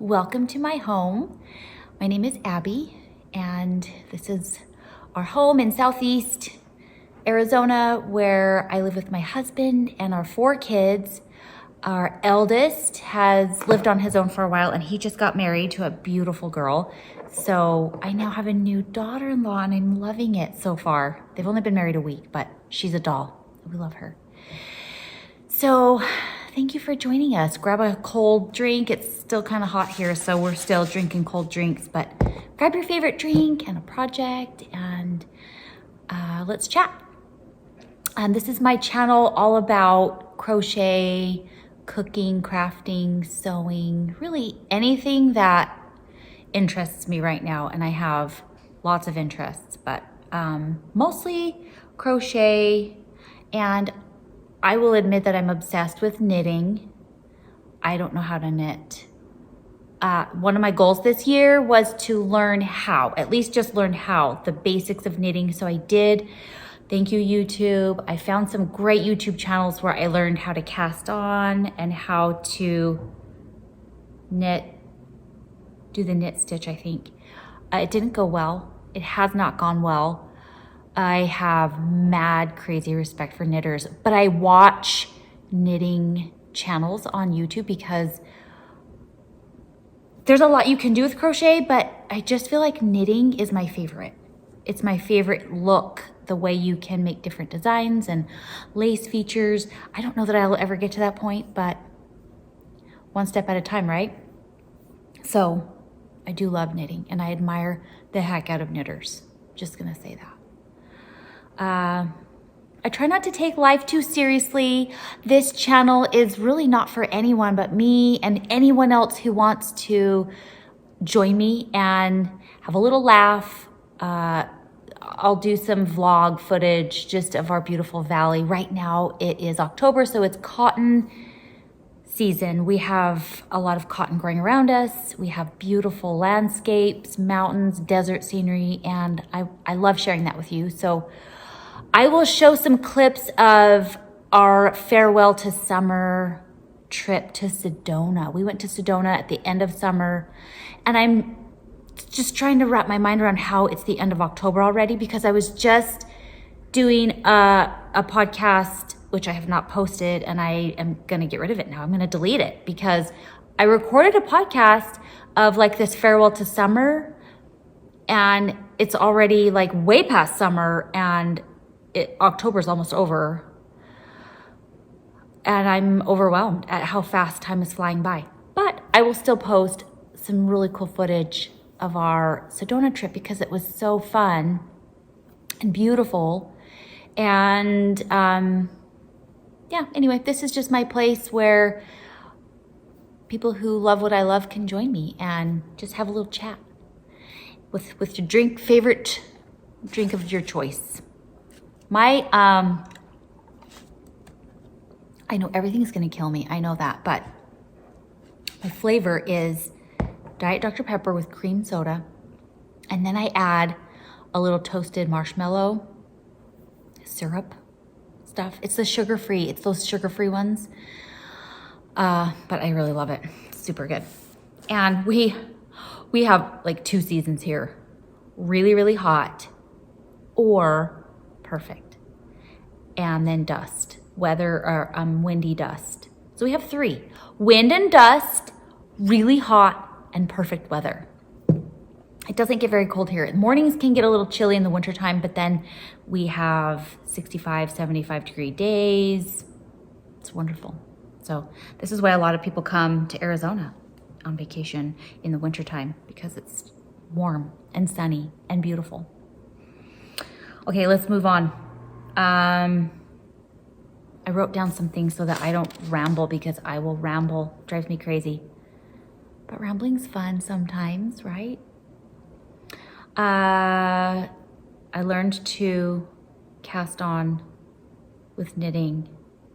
Welcome to my home. My name is Abby, and this is our home in Southeast Arizona where I live with my husband and our 4 kids. Our eldest has lived on his own for a while, and he just got married to a beautiful girl. So I now have a new daughter-in-law, and I'm loving it so far. They've only been married a week, but she's a doll. We love her. So thank you for joining us. Grab a cold drink. It's still kind of hot here, so we're still drinking cold drinks, but grab your favorite drink and a project, and let's chat. This is my channel all about crochet, cooking, crafting, sewing, really anything that interests me right now, and I have lots of interests, but mostly crochet, and I will admit that I'm obsessed with knitting. I don't know how to knit. One of my goals this year was to learn how, at least just learn how, the basics of knitting. So I did. Thank you, YouTube. I found some great YouTube channels where I learned how to cast on and how to knit, do the knit stitch, I think. It didn't go well. It has not gone well. I have mad, crazy respect for knitters, but I watch knitting channels on YouTube because there's a lot you can do with crochet, but I just feel like knitting is my favorite. It's my favorite look, the way you can make different designs and lace features. I don't know that I'll ever get to that point, but one step at a time, right? So I do love knitting, and I admire the heck out of knitters. Just gonna say that. I try not to take life too seriously. This channel is really not for anyone but me and anyone else who wants to join me and have a little laugh. I'll do some vlog footage just of our beautiful valley. Right now it is October, so it's cotton season. We have a lot of cotton growing around us. We have beautiful landscapes, mountains, desert scenery, and I love sharing that with you. So I will show some clips of our farewell to summer trip to Sedona. We went to Sedona at the end of summer, and I'm just trying to wrap my mind around how it's the end of October already, because I was just doing a podcast, which I have not posted, and I am going to get rid of it now. I'm going to delete it because I recorded a podcast of like this farewell to summer, and it's already like way past summer, and October's almost over, and I'm overwhelmed at how fast time is flying by. But I will still post some really cool footage of our Sedona trip because it was so fun and beautiful. And yeah, anyway, this is just my place where people who love what I love can join me and just have a little chat with your favorite drink of your choice. My, I know everything's gonna kill me, I know that, but my flavor is Diet Dr. Pepper with cream soda, and then I add a little toasted marshmallow syrup stuff. It's the sugar-free, it's those sugar-free ones, but I really love it. It's super good. And we have like 2 seasons here, really, really hot or perfect, and then dust, weather or windy dust. So we have 3: wind and dust, really hot, and perfect weather. It doesn't get very cold here. Mornings can get a little chilly in the wintertime, but then we have 65, 75 degree days. It's wonderful. So this is why a lot of people come to Arizona on vacation in the wintertime, because it's warm and sunny and beautiful. Okay, let's move on. I wrote down some things so that I don't ramble, because I will ramble. It drives me crazy. But rambling's fun sometimes, right? I learned to cast on with knitting.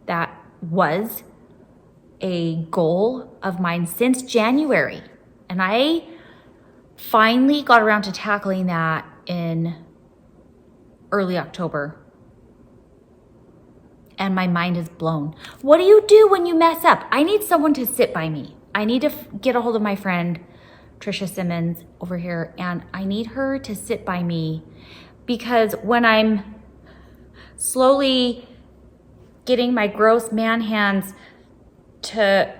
That was a goal of mine since January. And I finally got around to tackling that in early October. And my mind is blown. What do you do when you mess up? I need someone to sit by me. I need to get a hold of my friend, Trisha Simmons over here, and I need her to sit by me because when I'm slowly getting my gross man hands to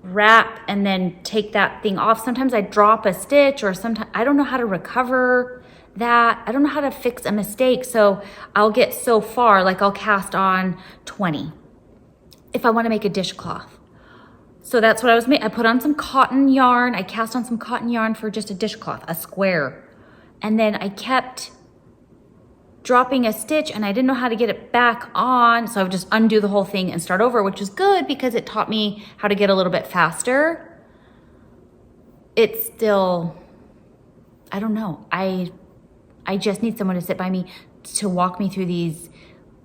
wrap and then take that thing off, sometimes I drop a stitch or sometimes I don't know how to recover that. I don't know how to fix a mistake. So I'll get so far, like I'll cast on 20 if I want to make a dishcloth. So that's what I was making. I put on some cotton yarn. I cast on some cotton yarn for just a dishcloth, a square. And then I kept dropping a stitch and I didn't know how to get it back on. So I would just undo the whole thing and start over, which is good because it taught me how to get a little bit faster. It's still, I don't know. I just need someone to sit by me to walk me through these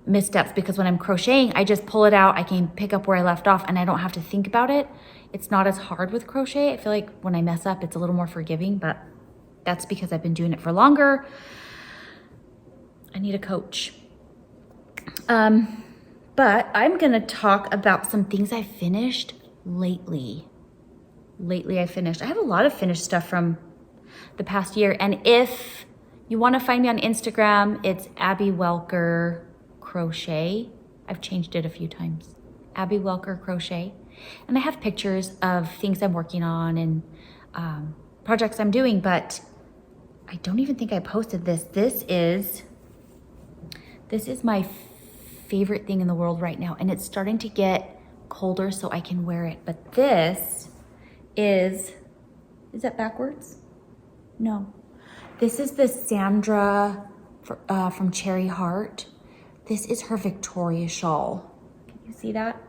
missteps because when I'm crocheting, I just pull it out. I can pick up where I left off and I don't have to think about it. It's not as hard with crochet. I feel like when I mess up, it's a little more forgiving, but that's because I've been doing it for longer. I need a coach. But I'm gonna talk about some things I finished lately. I have a lot of finished stuff from the past year. And if you wanna find me on Instagram, it's Abby Welker Crochet. I've changed it a few times. Abby Welker Crochet. And I have pictures of things I'm working on and projects I'm doing, but I don't even think I posted this. This is my favorite thing in the world right now, and it's starting to get colder so I can wear it. But this is that backwards? No. This is the Sandra from Cherry Heart. This is her Victoria shawl. Can you see that?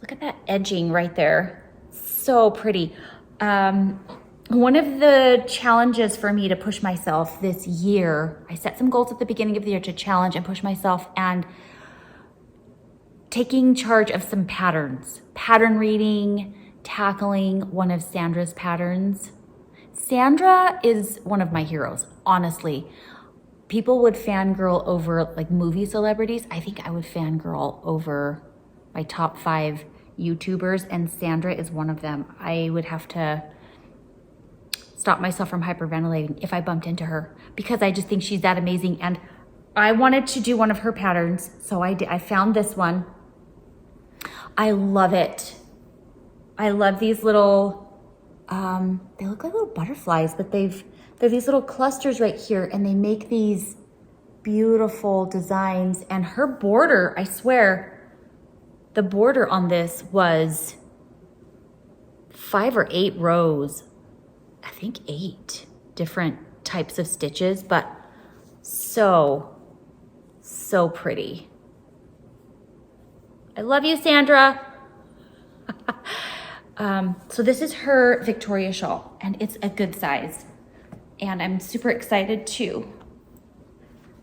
Look at that edging right there. So pretty. One of the challenges for me to push myself this year, I set some goals at the beginning of the year to challenge and push myself, and taking charge of some patterns, pattern reading, tackling one of Sandra's patterns. Sandra is one of my heroes, honestly. People would fangirl over like movie celebrities. I think I would fangirl over my top 5 YouTubers, and Sandra is one of them. I would have to stop myself from hyperventilating if I bumped into her because I just think she's that amazing. And I wanted to do one of her patterns, so I did. I found this one. I love it. I love these little, they look like little butterflies, but they're these little clusters right here, and they make these beautiful designs. And her border, I swear, the border on this was 5 or 8 rows. I think 8 different types of stitches, but so pretty. I love you, Sandra. So this is her Victoria shawl, and it's a good size. And I'm super excited to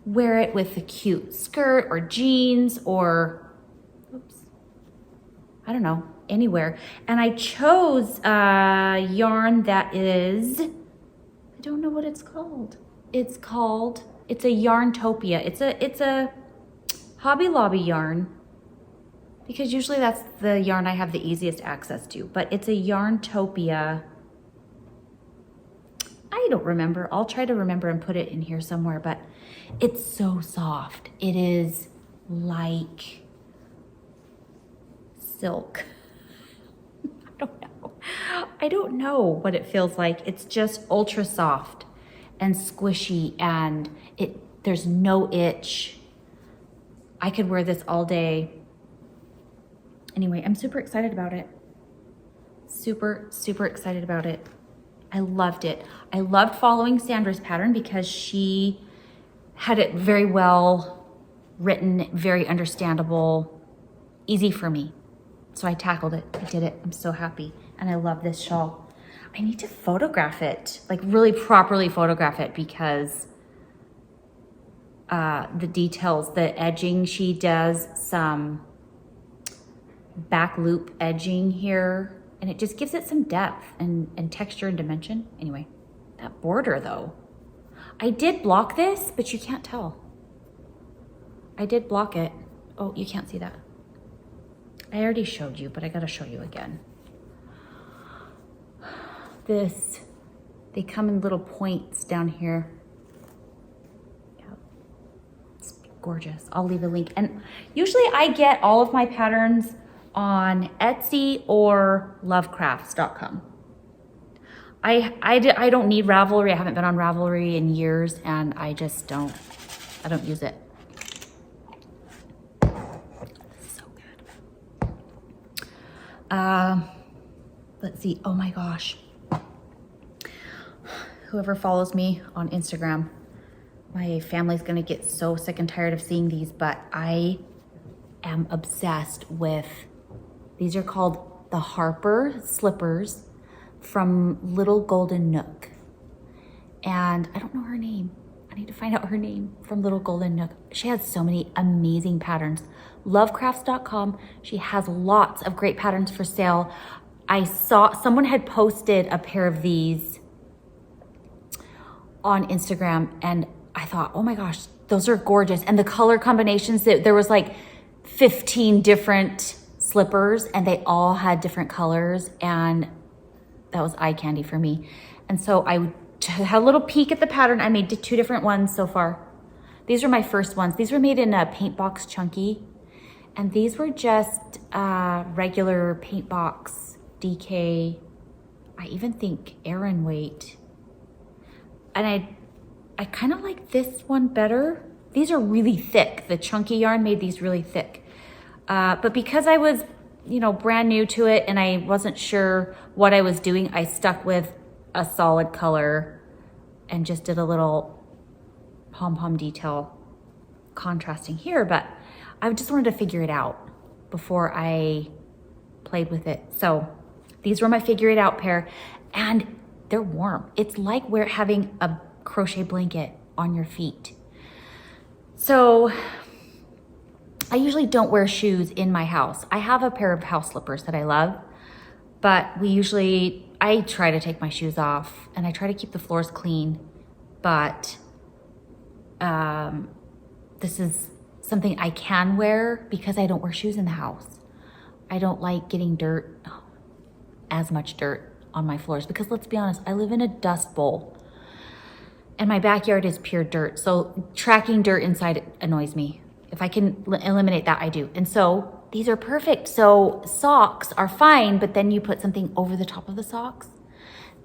wear it with a cute skirt or jeans or, oops, I don't know, anywhere. And I chose a yarn that is, I don't know what it's called. It's a Yarntopia. It's a Hobby Lobby yarn, because usually that's the yarn I have the easiest access to, but it's a Yarntopia. I don't remember. I'll try to remember and put it in here somewhere, but it's so soft. It is like silk. I don't know what it feels like. It's just ultra soft and squishy, and there's no itch. I could wear this all day. Anyway, I'm super excited about it. Super excited about it. I loved it. I loved following Sandra's pattern because she had it very well written, very understandable, easy for me. So I tackled it. I did it. I'm so happy. And I love this shawl. I need to photograph it, like really properly photograph it, because the details, the edging, she does some back loop edging here, and it just gives it some depth and texture and dimension. Anyway, that border though, I did block this, but you can't tell. I did block it. Oh, you can't see that. I already showed you, but I gotta show you again. They come in little points down here. Yeah, it's gorgeous. I'll leave a link. And usually I get all of my patterns on Etsy or lovecrafts.com. I don't need Ravelry. I haven't been on Ravelry in years, and I just don't use it. This is so good. Let's see. Oh my gosh. Whoever follows me on Instagram, my family's gonna get so sick and tired of seeing these, but I am obsessed with, these are called the Harper slippers from Little Golden Nook. And I don't know her name. I need to find out her name from Little Golden Nook. She has so many amazing patterns. Lovecrafts.com, she has lots of great patterns for sale. I saw someone had posted a pair of these on Instagram, and I thought, oh my gosh, those are gorgeous. And the color combinations, there was like 15 different slippers, and they all had different colors, and that was eye candy for me. And so I had a little peek at the pattern. I made 2 different ones so far. These are my first ones. These were made in a paint box chunky, and these were just regular paint box DK. I even think Aran weight. And I kind of like this one better. These are really thick. The chunky yarn made these really thick. But because I was, brand new to it and I wasn't sure what I was doing, I stuck with a solid color and just did a little pom-pom detail contrasting here. But I just wanted to figure it out before I played with it. So these were my figure it out pair, and they're warm. It's like we're having a crochet blanket on your feet. So I usually don't wear shoes in my house. I have a pair of house slippers that I love, but I try to take my shoes off and I try to keep the floors clean, but this is something I can wear because I don't wear shoes in the house. I don't like getting as much dirt on my floors, because let's be honest, I live in a dust bowl and my backyard is pure dirt. So tracking dirt inside annoys me. If I can eliminate that, I do. And so these are perfect. So socks are fine, but then you put something over the top of the socks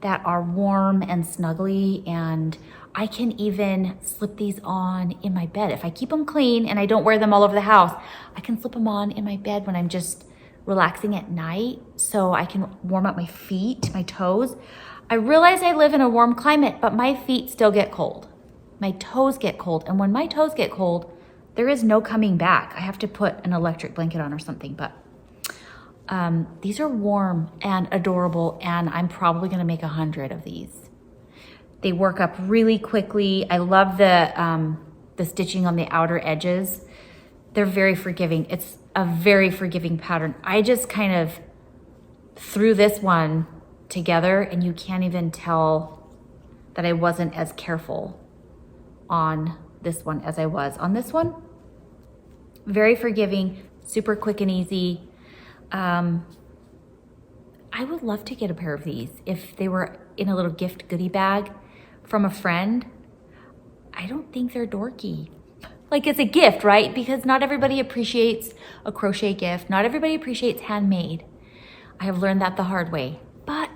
that are warm and snuggly, and I can even slip these on in my bed. If I keep them clean and I don't wear them all over the house, I can slip them on in my bed when I'm just relaxing at night, so I can warm up my feet, my toes. I realize I live in a warm climate, but my feet still get cold. My toes get cold, and when my toes get cold, there is no coming back. I have to put an electric blanket on or something, but these are warm and adorable, and I'm probably gonna make 100 of these. They work up really quickly. I love the stitching on the outer edges. They're very forgiving. It's a very forgiving pattern. I just kind of threw this one together, and you can't even tell that I wasn't as careful on this one as I was on this one. Very forgiving, super quick and easy. I would love to get a pair of these if they were in a little gift goodie bag from a friend. I don't think they're dorky. Like, it's a gift, right? Because not everybody appreciates a crochet gift. Not everybody appreciates handmade. I have learned that the hard way. But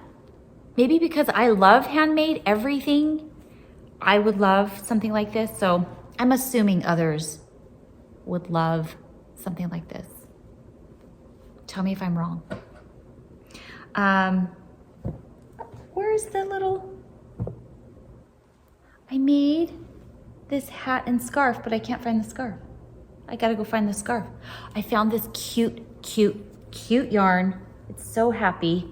maybe because I love handmade everything, I would love something like this. So I'm assuming others would love something like this. Tell me if I'm wrong. Where's the little... I made this hat and scarf, but I can't find the scarf. I gotta go find the scarf. I found this cute yarn. It's so happy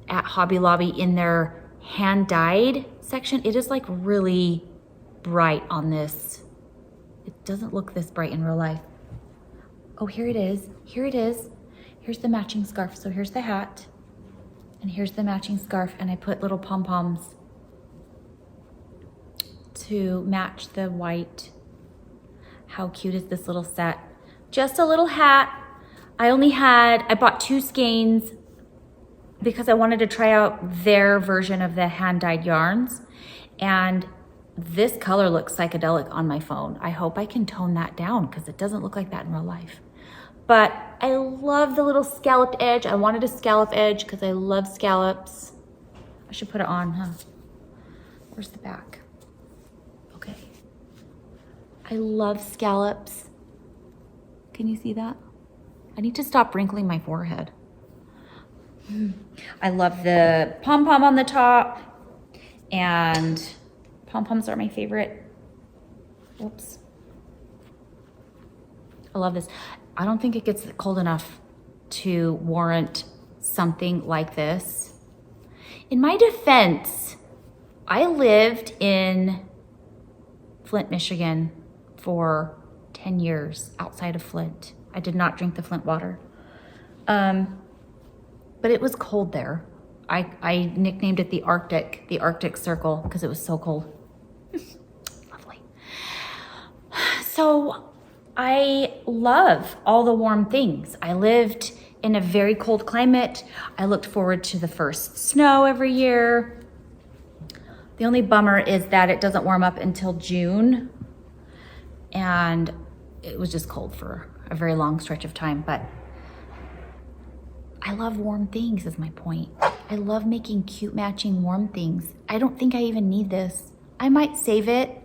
at Hobby Lobby in their hand dyed section. It is like really bright on this. It doesn't look this bright in real life. Oh, here it is. Here it is. Here's the matching scarf. So here's the hat, and here's the matching scarf, and I put little pom-poms to match the white. How cute is this little set? Just a little hat. I bought 2 skeins because I wanted to try out their version of the hand-dyed yarns. And this color looks psychedelic on my phone. I hope I can tone that down because it doesn't look like that in real life. But I love the little scalloped edge. I wanted a scallop edge because I love scallops. I should put it on, huh? Where's the back? Okay. I love scallops. Can you see that? I need to stop wrinkling my forehead. I love the pom-pom on the top, and pom-poms are my favorite. Oops. I love this. I don't think it gets cold enough to warrant something like this. In my defense, I lived in Flint, Michigan for 10 years outside of Flint. I did not drink the Flint water. But it was cold there. I nicknamed it the Arctic Circle, because it was so cold. Lovely. So I love all the warm things. I lived in a very cold climate. I looked forward to the first snow every year. The only bummer is that it doesn't warm up until June. And it was just cold for a very long stretch of time, but I love warm things is my point. I love making cute matching warm things. I don't think I even need this. I might save it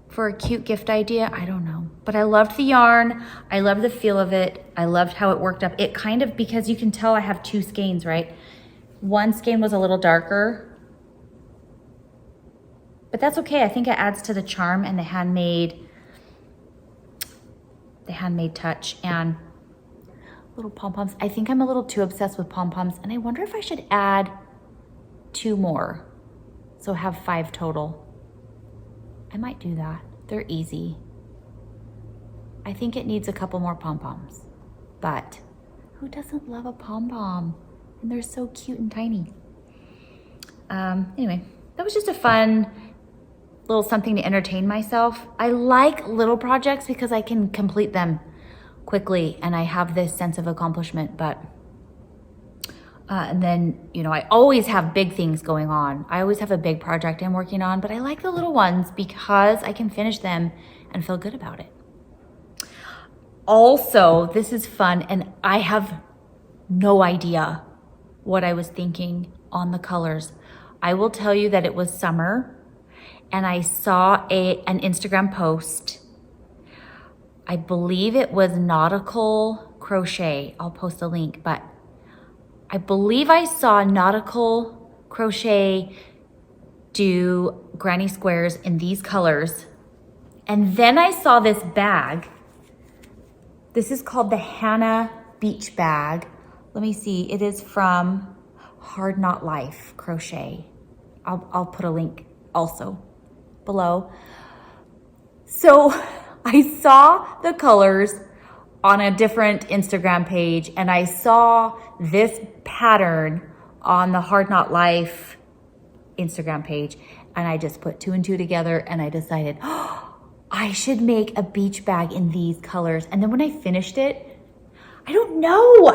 for a cute gift idea. I don't know. But I loved the yarn. I loved the feel of it. I loved how it worked up. It kind of, because you can tell I have 2 skeins, right? One skein was a little darker, but that's okay. I think it adds to the charm and the handmade touch. And little pom-poms. I think I'm a little too obsessed with pom-poms, and I wonder if I should add 2 more, so have 5 total. I might do that. They're easy. I think it needs a couple more pom-poms, but who doesn't love a pom-pom? And they're so cute and tiny. Anyway, that was just a fun little something to entertain myself. I like little projects because I can complete them quickly and I have this sense of accomplishment, but and then, you know, I always have big things going on. I always have a big project I'm working on, but I like the little ones because I can finish them and feel good about it. Also, this is fun, and I have no idea what I was thinking on the colors. I will tell you that it was summer, and I saw an Instagram post. I believe it was Nautical Crochet. I'll post a link, but I believe I saw Nautical Crochet do granny squares in these colors. And then I saw this bag. This is called the Hannah Beach Bag. Let me see, it is from Hard Knot Life Crochet. I'll put a link also below. So I saw the colors on a different Instagram page, and I saw this pattern on the Hard Knot Life Instagram page, and I just put 2 and 2 together, and I decided, oh, I should make a beach bag in these colors. And then when I finished it, I don't know.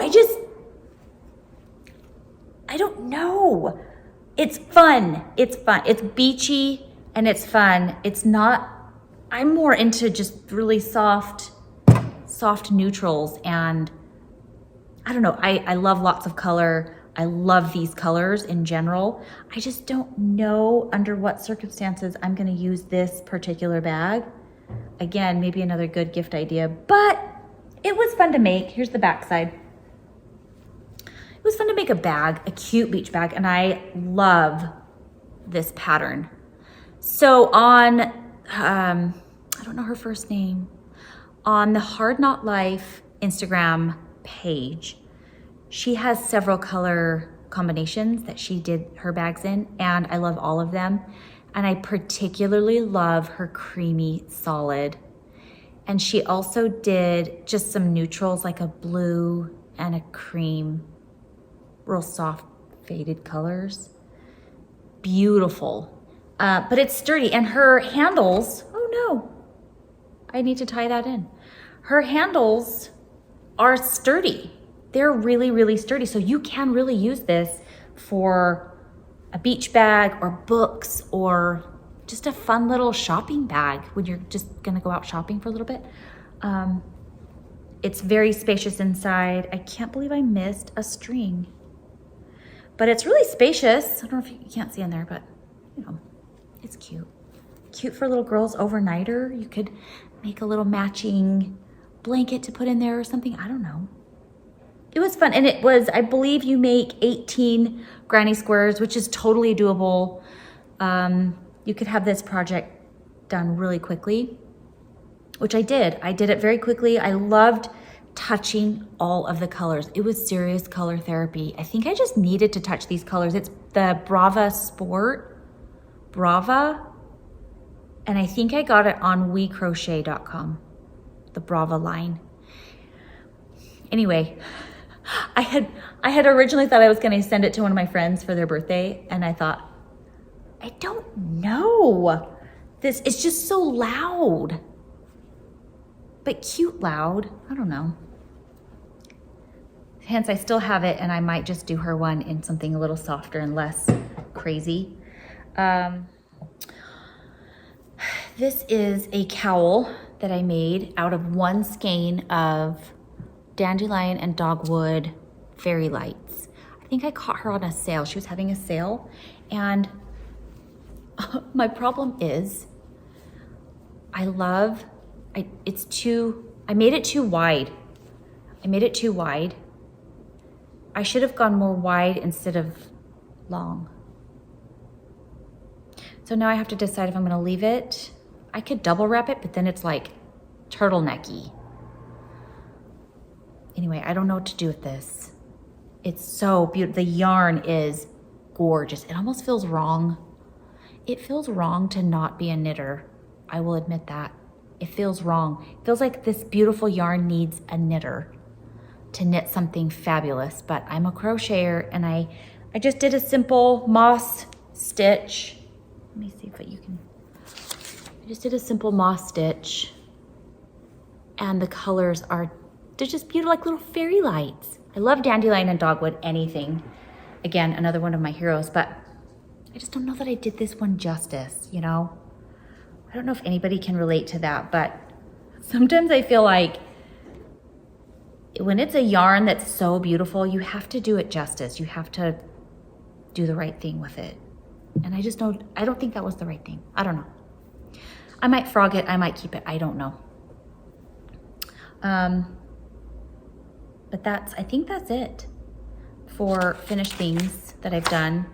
I don't know. It's fun. It's fun. It's beachy and it's fun. It's not, I'm more into just really soft neutrals, and I don't know. I love lots of color. I love these colors in general. I just don't know under what circumstances I'm gonna use this particular bag. Again, maybe another good gift idea, but it was fun to make. Here's the back side. It was fun to make a bag, a cute beach bag, and I love this pattern. So on, I don't know her first name, on the Hard Knot Life Instagram page, she has several color combinations that she did her bags in, and I love all of them. And I particularly love her creamy solid. And she also did just some neutrals, like a blue and a cream, real soft faded colors. Beautiful, but it's sturdy. And her handles, oh no, I need to tie that in. Her handles are sturdy. They're really, really sturdy. So you can really use this for a beach bag or books or just a fun little shopping bag when you're just gonna go out shopping for a little bit. It's very spacious inside. I can't believe I missed a string, but it's really spacious. I don't know if you can't see in there, but you know, it's cute. Cute for little girls overnighter. You could make a little matching blanket to put in there or something. I don't know. It was fun. And it was, I believe you make 18 granny squares, which is totally doable. You could have this project done really quickly, which I did. I did it very quickly. I loved touching all of the colors. It was serious color therapy. I think I just needed to touch these colors. It's the Brava Sport, Brava. And I think I got it on wecrochet.com, the Brava line. Anyway, I had originally thought I was going to send it to one of my friends for their birthday, and I thought, I don't know. This it's just so loud. But cute loud. I don't know. Hence, I still have it, and I might just do her one in something a little softer and less crazy. This is a cowl that I made out of one skein of dandelion and dogwood fairy lights. I think I caught her on a sale. She was having a sale, and my problem is I made it too wide. I should have gone more wide instead of long. So now I have to decide if I'm gonna leave it. I could double wrap it, but then it's like turtlenecky. Anyway, I don't know what to do with this. It's so beautiful. The yarn is gorgeous. It almost feels wrong. It feels wrong to not be a knitter. I will admit that. It feels wrong. It feels like this beautiful yarn needs a knitter to knit something fabulous, but I'm a crocheter, and I just did a simple moss stitch. Let me see if you can. I just did a simple moss stitch, and the colors they're just beautiful, like little fairy lights. I love dandelion and dogwood, anything. Again, another one of my heroes, but I just don't know that I did this one justice, you know? I don't know if anybody can relate to that, but sometimes I feel like when it's a yarn that's so beautiful, you have to do it justice. You have to do the right thing with it. And I don't think that was the right thing. I don't know. I might frog it, I might keep it, I don't know. But I think that's it for finished things that I've done.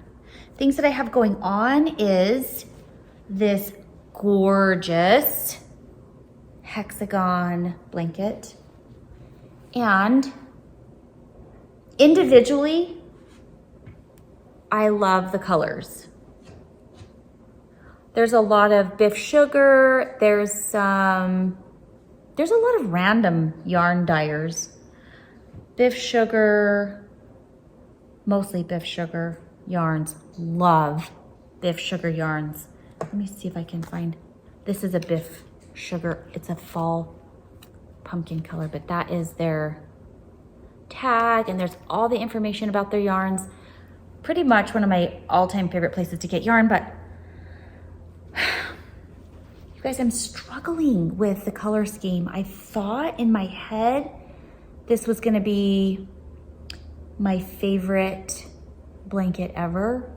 Things that I have going on is this gorgeous hexagon blanket. And individually, I love the colors. There's a lot of Biff sugar. There's a lot of random yarn dyers. Biff sugar, mostly Biff sugar yarns. Love Biff sugar yarns. Let me see if I can find, this is a Biff sugar. It's a fall pumpkin color, but that is their tag, and there's all the information about their yarns. Pretty much one of my all-time favorite places to get yarn, but you guys, I'm struggling with the color scheme. I thought in my head this was gonna be my favorite blanket ever,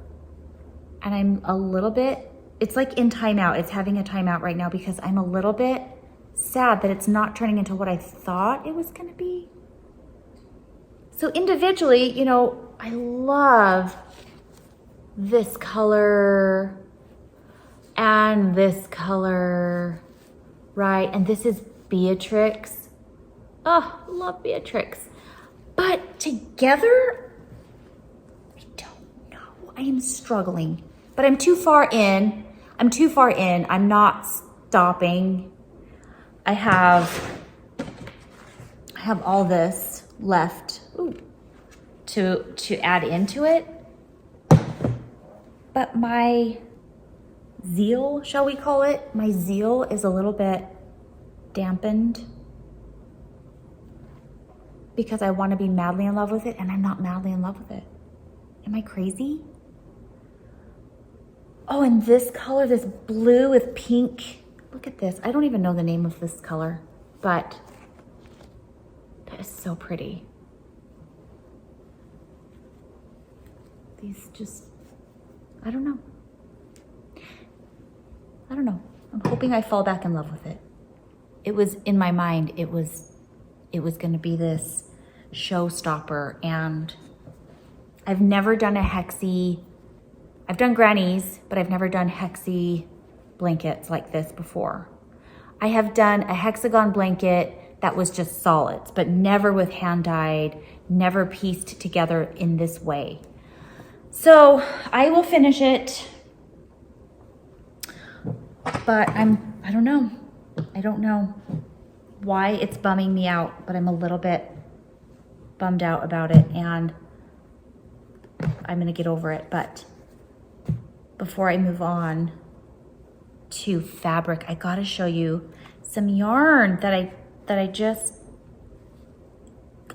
and I'm a little bit, it's like in timeout. It's having a timeout right now because I'm a little bit sad that it's not turning into what I thought it was gonna be. So individually, you know, I love this color and this color, right? And this is Beatrix. Oh, love Beatrix. But together, I don't know. I am struggling, but I'm too far in. I'm not stopping. I have all this left to add into it. But my zeal, shall we call it? My zeal is a little bit dampened. because I want to be madly in love with it, and I'm not madly in love with it. Am I crazy? Oh, and this color, this blue with pink. Look at this. I don't even know the name of this color, but that is so pretty. These just, I don't know. I don't know. I'm hoping I fall back in love with it. It was in my mind, it was gonna be this showstopper, and I've never done a hexy. I've done grannies, but I've never done hexy blankets like this before. I have done a hexagon blanket that was just solids, but never with hand dyed, never pieced together in this way. So I will finish it, but I don't know. I don't know why it's bumming me out, but I'm a little bit bummed out about it, and I'm gonna get over it. But before I move on to fabric, I gotta show you some yarn that I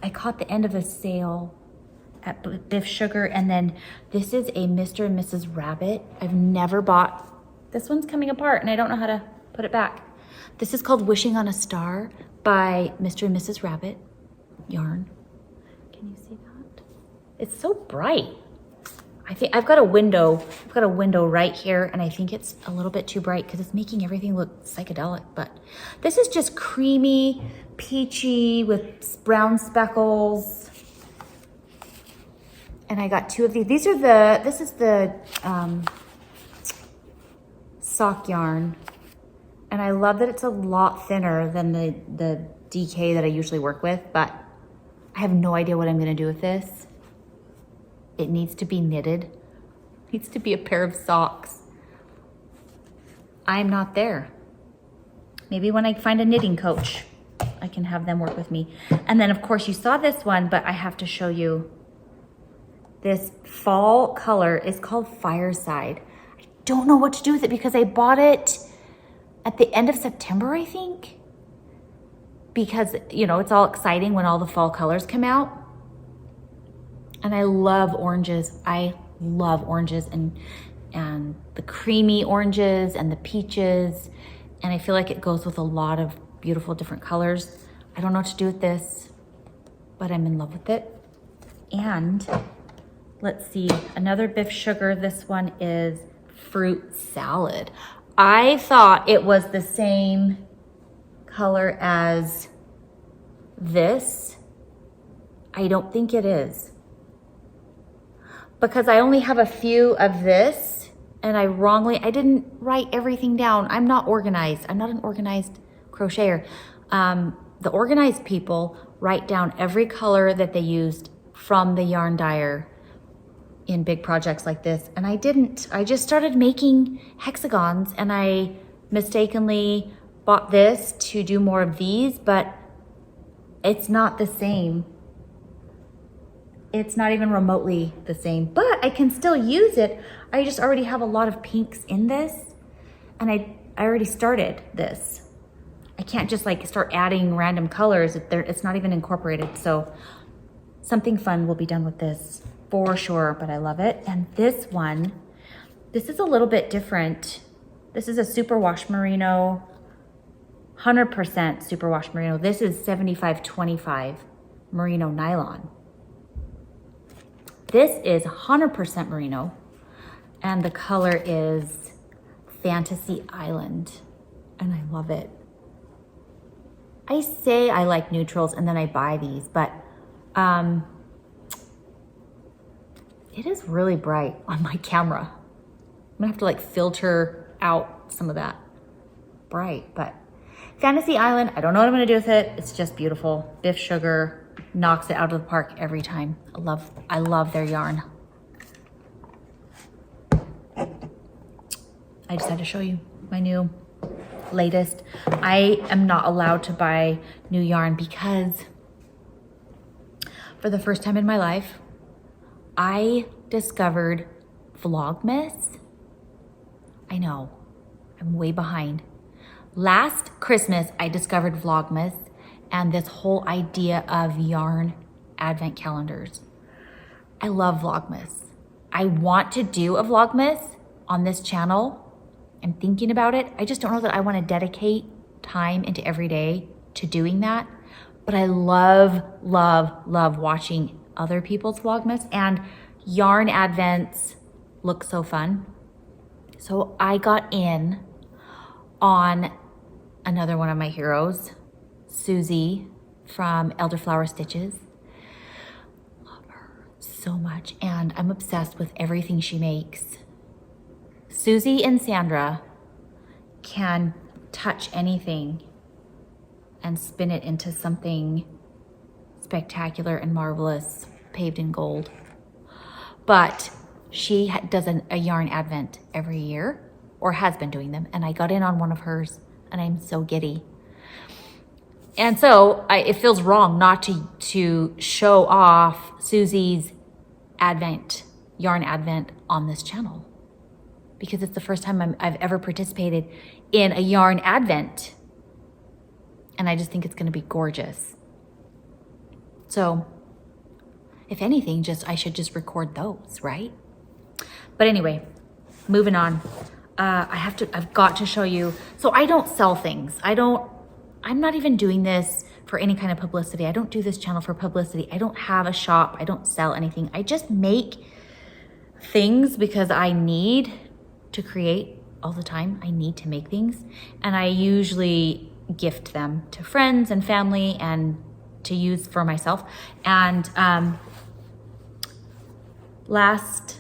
caught the end of a sale at Biff Sugar, and then this is a Mr. and Mrs. Rabbit. I've never bought, this one's coming apart and I don't know how to put it back. This is called Wishing on a Star by Mr. and Mrs. Rabbit yarn. Can you see that? It's so bright. I think I've got a window right here, and I think it's a little bit too bright because it's making everything look psychedelic, but this is just creamy, peachy with brown speckles. And I got two of these. This is the sock yarn. And I love that it's a lot thinner than the DK that I usually work with, but I have no idea what I'm gonna do with this. It needs to be knitted. It needs to be a pair of socks. I'm not there. Maybe when I find a knitting coach, I can have them work with me. And then of course you saw this one, but I have to show you this fall color. Is called Fireside. I don't know what to do with it because I bought it at the end of September, I think. Because, you know, it's all exciting when all the fall colors come out. And I love oranges. I love oranges and the creamy oranges and the peaches. And I feel like it goes with a lot of beautiful different colors. I don't know what to do with this, but I'm in love with it. And let's see, another Biff Sugar. This one is Fruit Salad. I thought it was the same color as this. I don't think it is, because I only have a few of this, and I didn't write everything down. I'm not organized. I'm not an organized crocheter. The organized people write down every color that they used from the yarn dyer in big projects like this, and I didn't. I just started making hexagons, and I mistakenly bought this to do more of these, but it's not the same. It's not even remotely the same, but I can still use it. I just already have a lot of pinks in this, and I already started this. I can't just like start adding random colors. It's not even incorporated. So something fun will be done with this for sure, but I love it. And this one, this is a little bit different. This is a superwash merino, 100% superwash merino. This is 75-25 merino nylon. This is 100% merino, and the color is Fantasy Island, and I love it. I say I like neutrals and then I buy these, but it is really bright on my camera. I'm gonna have to like filter out some of that bright, but Fantasy Island, I don't know what I'm gonna do with it. It's just beautiful. Biff Sugar knocks it out of the park every time. I love their yarn. I just had to show you my new latest. I am not allowed to buy new yarn because for the first time in my life, I discovered Vlogmas. I know, I'm way behind. Last Christmas, I discovered Vlogmas, and this whole idea of yarn advent calendars. I love Vlogmas. I want to do a Vlogmas on this channel. I'm thinking about it. I just don't know that I want to dedicate time into every day to doing that. But I love, love, love watching other people's Vlogmas, and yarn advents look so fun. So I got in on another one of my heroes, Susie from Elderflower Stitches. Love her so much, and I'm obsessed with everything she makes. Susie and Sandra can touch anything and spin it into something spectacular and marvelous, paved in gold. But she does a yarn advent every year, or has been doing them, and I got in on one of hers, and I'm so giddy. And so it feels wrong not to show off Susie's yarn advent on this channel, because it's the first time I've ever participated in a yarn advent, and I just think it's gonna be gorgeous. So if anything, I should just record those, right? But anyway, moving on. I've got to show you. So I don't sell things. I'm not even doing this for any kind of publicity. I don't do this channel for publicity. I don't have a shop. I don't sell anything. I just make things because I need to create all the time. I need to make things. And I usually gift them to friends and family and to use for myself. And last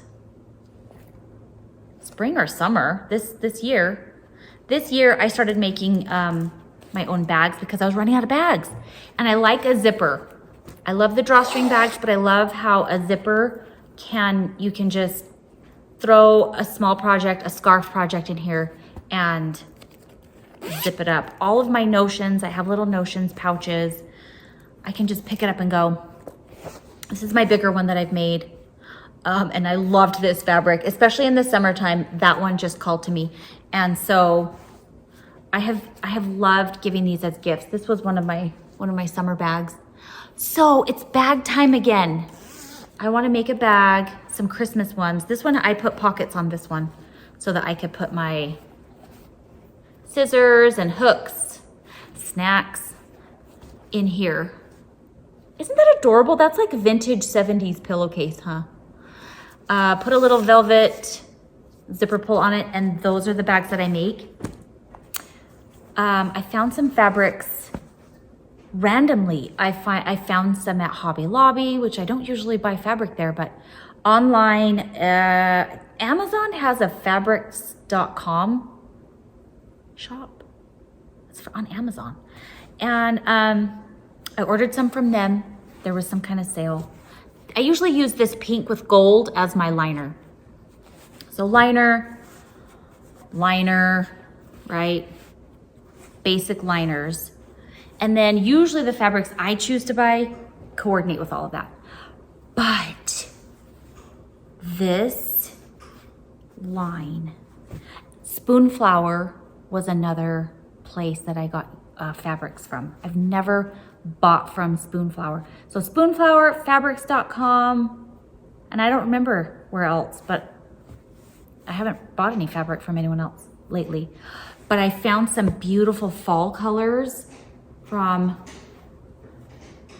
spring or summer, this year I started making my own bags because I was running out of bags. And I like a zipper. I love the drawstring bags, but I love how a zipper you can just throw a small project, a scarf project in here and zip it up. All of my notions, I have little notions pouches. I can just pick it up and go. This is my bigger one that I've made. And I loved this fabric, especially in the summertime. That one just called to me. And so I have loved giving these as gifts. This was one of my summer bags. So it's bag time again. I want to make a bag, some Christmas ones. This one, I put pockets on this one so that I could put my scissors and hooks, snacks in here. Isn't that adorable? That's like vintage 70s pillowcase, huh? Put a little velvet zipper pull on it, and those are the bags that I make. I found some fabrics randomly. I found some at Hobby Lobby, which I don't usually buy fabric there, but online, Amazon has a fabrics.com shop. It's on Amazon. And I ordered some from them. There was some kind of sale. I usually use this pink with gold as my liner. So liner, right? Basic liners. And then usually the fabrics I choose to buy coordinate with all of that. But this line, Spoonflower was another place that I got fabrics from. I've never bought from Spoonflower. So Spoonflower, fabrics.com, and I don't remember where else, but I haven't bought any fabric from anyone else lately. But I found some beautiful fall colors from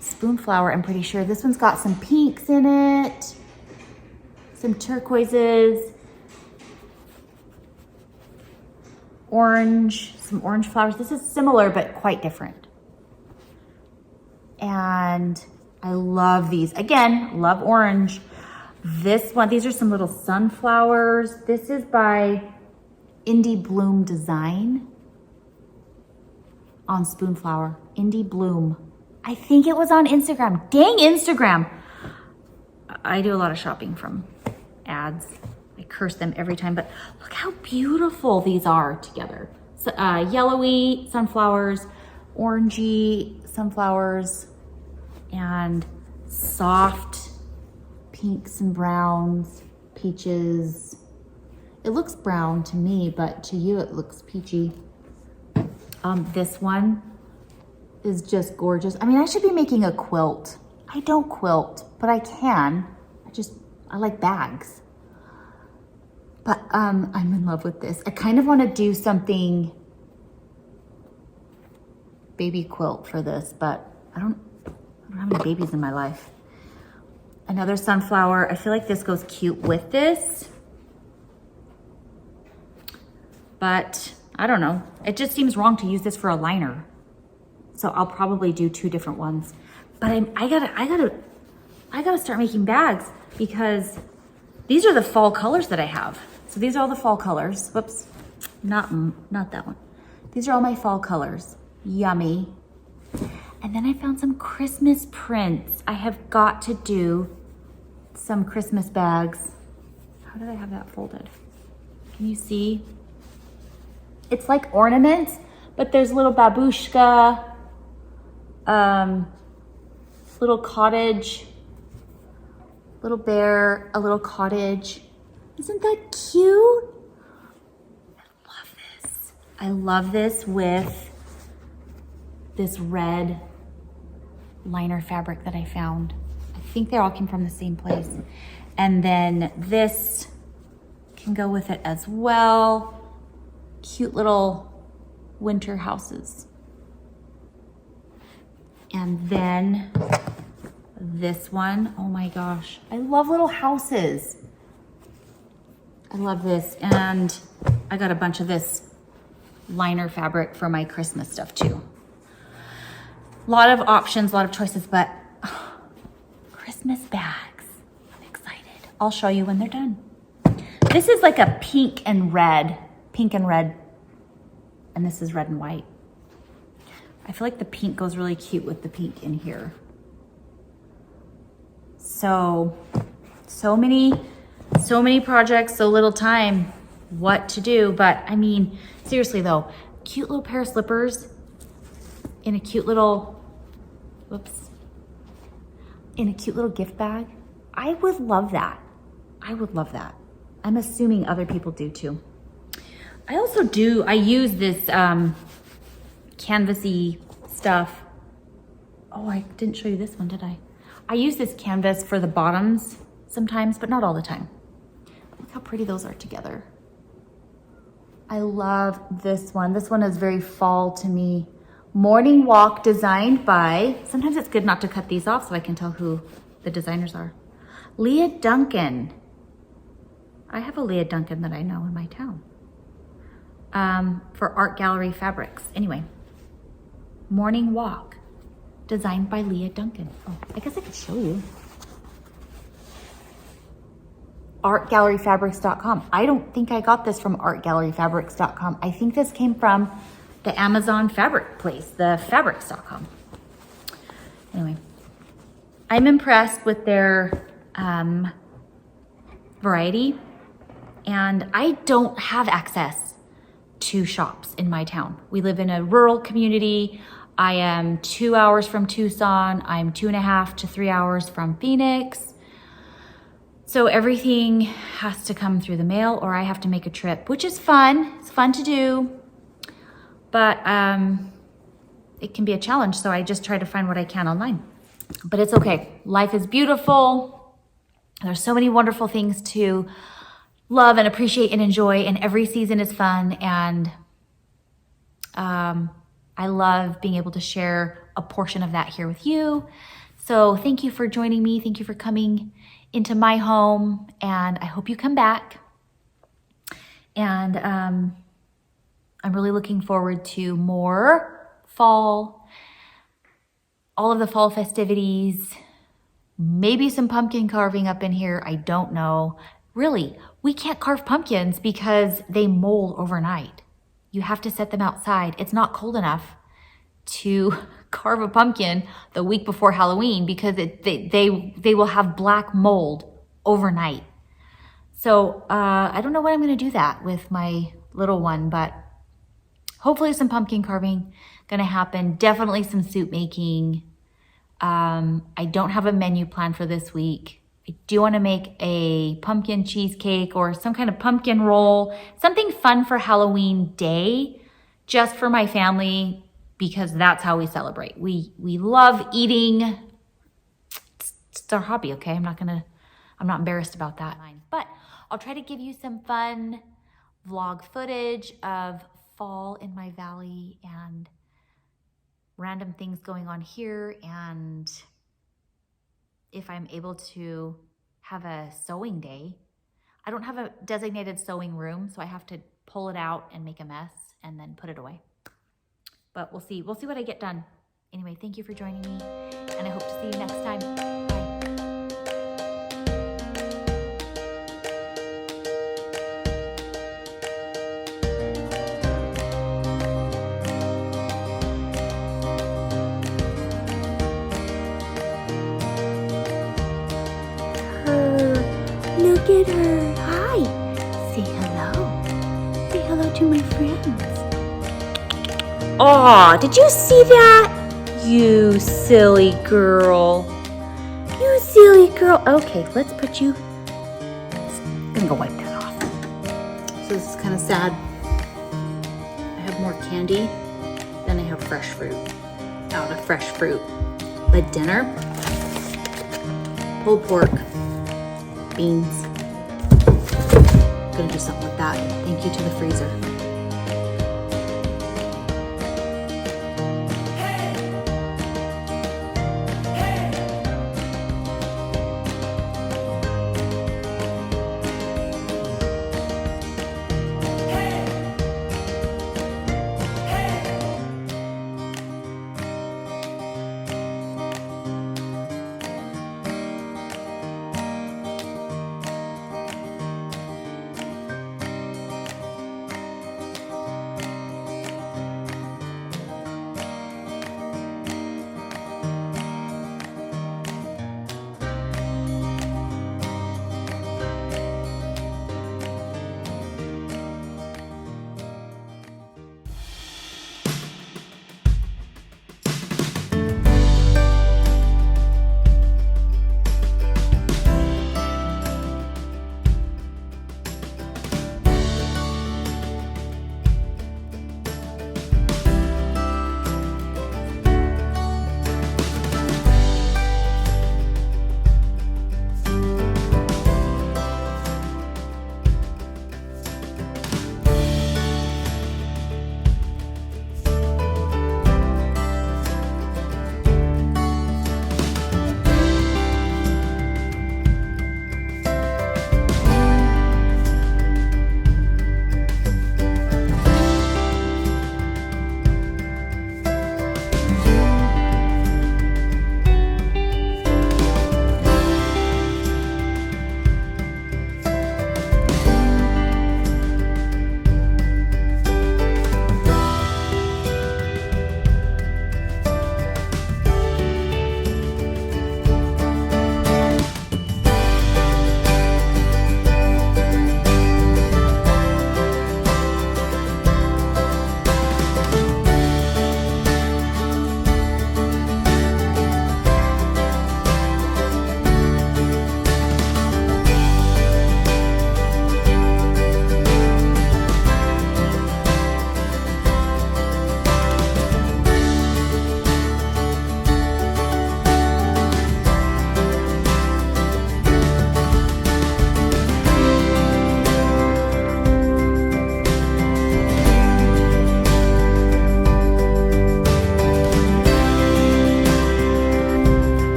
Spoonflower, I'm pretty sure. This one's got some pinks in it, some turquoises, orange, some orange flowers. This is similar, but quite different. And I love these. Again, love orange. This one, these are some little sunflowers. This is by indybloomdesign on Spoonflower. Indybloom. I think it was on Instagram. Dang Instagram. I do a lot of shopping from ads. I curse them every time, but look how beautiful these are together. So, yellowy sunflowers, orangey sunflowers, and soft pinks and browns, peaches. It looks brown to me, but to you it looks peachy. This one is just gorgeous. I mean, I should be making a quilt. I don't quilt, but I can. I like bags. But I'm in love with this. I kind of want to do something baby quilt for this, but I don't have any babies in my life. Another sunflower. I feel like this goes cute with this. But I don't know. It just seems wrong to use this for a liner. So I'll probably do 2 different ones. But I gotta start making bags because these are the fall colors that I have. So these are all the fall colors. Whoops, not that one. These are all my fall colors. Yummy. And then I found some Christmas prints. I have got to do some Christmas bags. How did I have that folded? Can you see? It's like ornaments, but there's little babushka, little cottage, little bear, a little cottage. Isn't that cute? I love this. I love this with this red liner fabric that I found. I think they all came from the same place. And then this can go with it as well. Cute little winter houses. And then this one, oh my gosh, I love little houses. I love this. And I got a bunch of this liner fabric for my Christmas stuff too. A lot of options, a lot of choices, but Christmas bags. I'm excited. I'll show you when they're done. This is like a pink and red, and this is red and white. I feel like the pink goes really cute with the pink in here. So many projects, so little time, what to do. But I mean, seriously though, cute little pair of slippers in a cute little, in a cute little gift bag. I would love that. I would love that. I'm assuming other people do too. I use this canvasy stuff. Oh, I didn't show you this one, did I? I use this canvas for the bottoms sometimes, but not all the time. Look how pretty those are together. I love this one. This one is very fall to me. Morning Walk, designed by, sometimes it's good not to cut these off so I can tell who the designers are. Leah Duncan. I have a Leah Duncan that I know in my town. For Art Gallery Fabrics. Anyway, Morning Walk, designed by Leah Duncan. Oh, I guess I could show you. artgalleryfabrics.com. I don't think I got this from artgalleryfabrics.com. I think this came from the Amazon fabric place, the fabrics.com. Anyway, I'm impressed with their variety, and I don't have access to shops in my town. We live in a rural community. I am 2 hours from Tucson. I'm 2.5 to 3 hours from Phoenix. So everything has to come through the mail, or I have to make a trip, which is fun. It's fun to do, but it can be a challenge. So I just try to find what I can online, but it's okay. Life is beautiful. There's so many wonderful things to love and appreciate and enjoy, and every season is fun. And I love being able to share a portion of that here with you. So thank you for joining me. Thank you for coming into my home, and I hope you come back. And I'm really looking forward to more fall, all of the fall festivities, maybe some pumpkin carving up in here. I don't know. Really, we can't carve pumpkins because they mold overnight. You have to set them outside. It's not cold enough to carve a pumpkin the week before Halloween because they will have black mold overnight. So I don't know when I'm going to do that with my little one, but hopefully some pumpkin carving going to happen. Definitely some soup making. I don't have a menu plan for this week. I do want to make a pumpkin cheesecake or some kind of pumpkin roll, something fun for Halloween day, just for my family. because that's how we celebrate. We love eating. It's our hobby, okay? I'm not embarrassed about that. But I'll try to give you some fun vlog footage of fall in my valley and random things going on here, and if I'm able to have a sewing day. I don't have a designated sewing room, so I have to pull it out and make a mess and then put it away. But we'll see what I get done. Anyway, thank you for joining me, and I hope to see you next time. Look at her. Hi. Say hello. Say hello to my friends. Aw, did you see that? You silly girl. You silly girl. Okay, let's put you. I'm gonna go wipe that off. So this is kind of sad. I have more candy than I have fresh fruit. Out of fresh fruit. But dinner, pulled pork, beans. Gonna do something with that. Thank you to the freezer.